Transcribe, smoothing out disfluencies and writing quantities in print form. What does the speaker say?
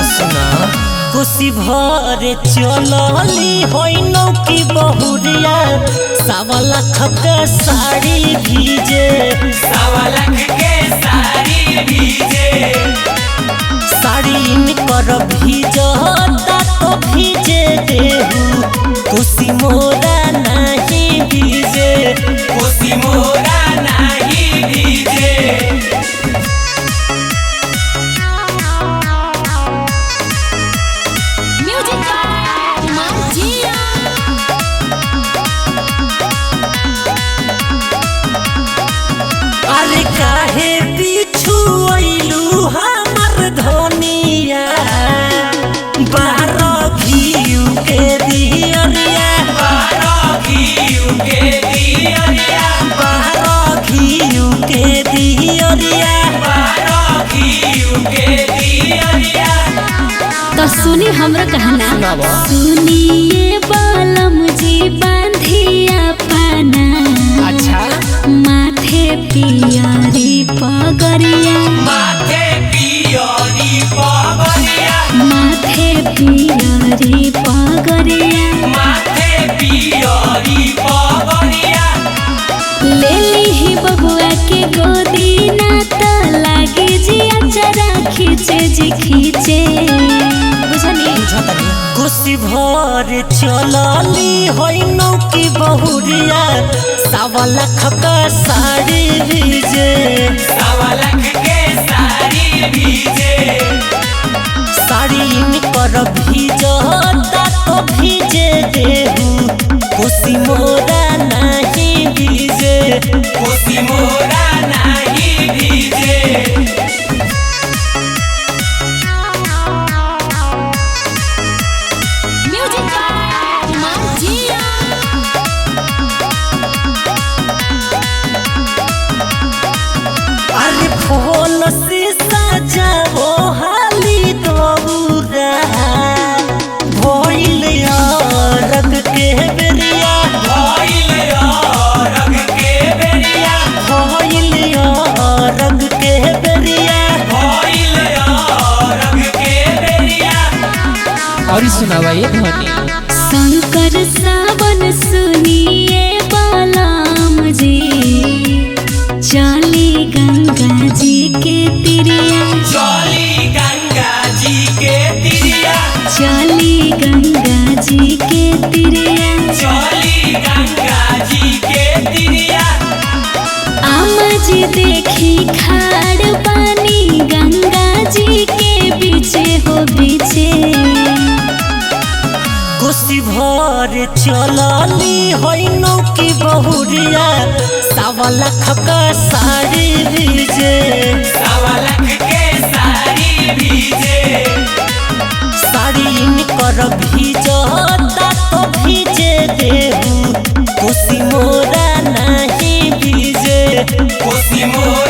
खुशी भरे चलली होइनो की बहुरिया 1.25 लाख के साड़ी भीजे 1.25 लाख के साड़ी भीजे साड़ी में कर भीजता तो भीजे देहू खुशी मोरा नहीं भीजे खुशी मोरा नहीं भीजे अरे काहे पीछू अइलू हमर धनिया 12 घीउ के दियरिया 12 घीउ के दियरिया 12 घीउ के दियरिया 12 घीउ के दियरिया। तो सुनी हमरा कहना सुनिए बालम जी बांधिया पाना अच्छा माथे पियरी पगरिया माथे पियरी पगरिया माथे पियरी पगरिया माथे पियरी पगरिया ले ली बबुआ के गोदी ना तो लागे जी अचरा खींचे जी खींचे बुझनी खुशी भर चलली होइनो की बहुरिया 1.25 लाख का साड़ी भीजे 1.25 लाख के साड़ी भीजे साड़ी में कर भीजता तो भीजे देहू खुशी मोरा नहीं भीजे खुशी मोरा नहीं भीजे अरे फूल से सजाओ हाली दौरा भइल रंग के बेरिया भइल रंग के बेरिया भइल रंग के बेरिया भइल रंग के बेरिया। और सुनावा ये ध्वनि शंकर सावन सुनिए बालाम जी चली गंगा जी के तिरिया चली गंगा जी के तिरिया चली गंगा जी के तिरिया चली गंगा जी के तिरिया आमा जी देखी खाड़ पानी गंगा जी के बीचे हो बीचे खुशी भर चलली होइनो की बहुरिया 1.25 लाख का साड़ी भीजे 1.25 लाख के साड़ी भीजे साड़ी में कर भीजता तो भीजे देहू खुशी मोरा नहीं भीजे खुशी मोरा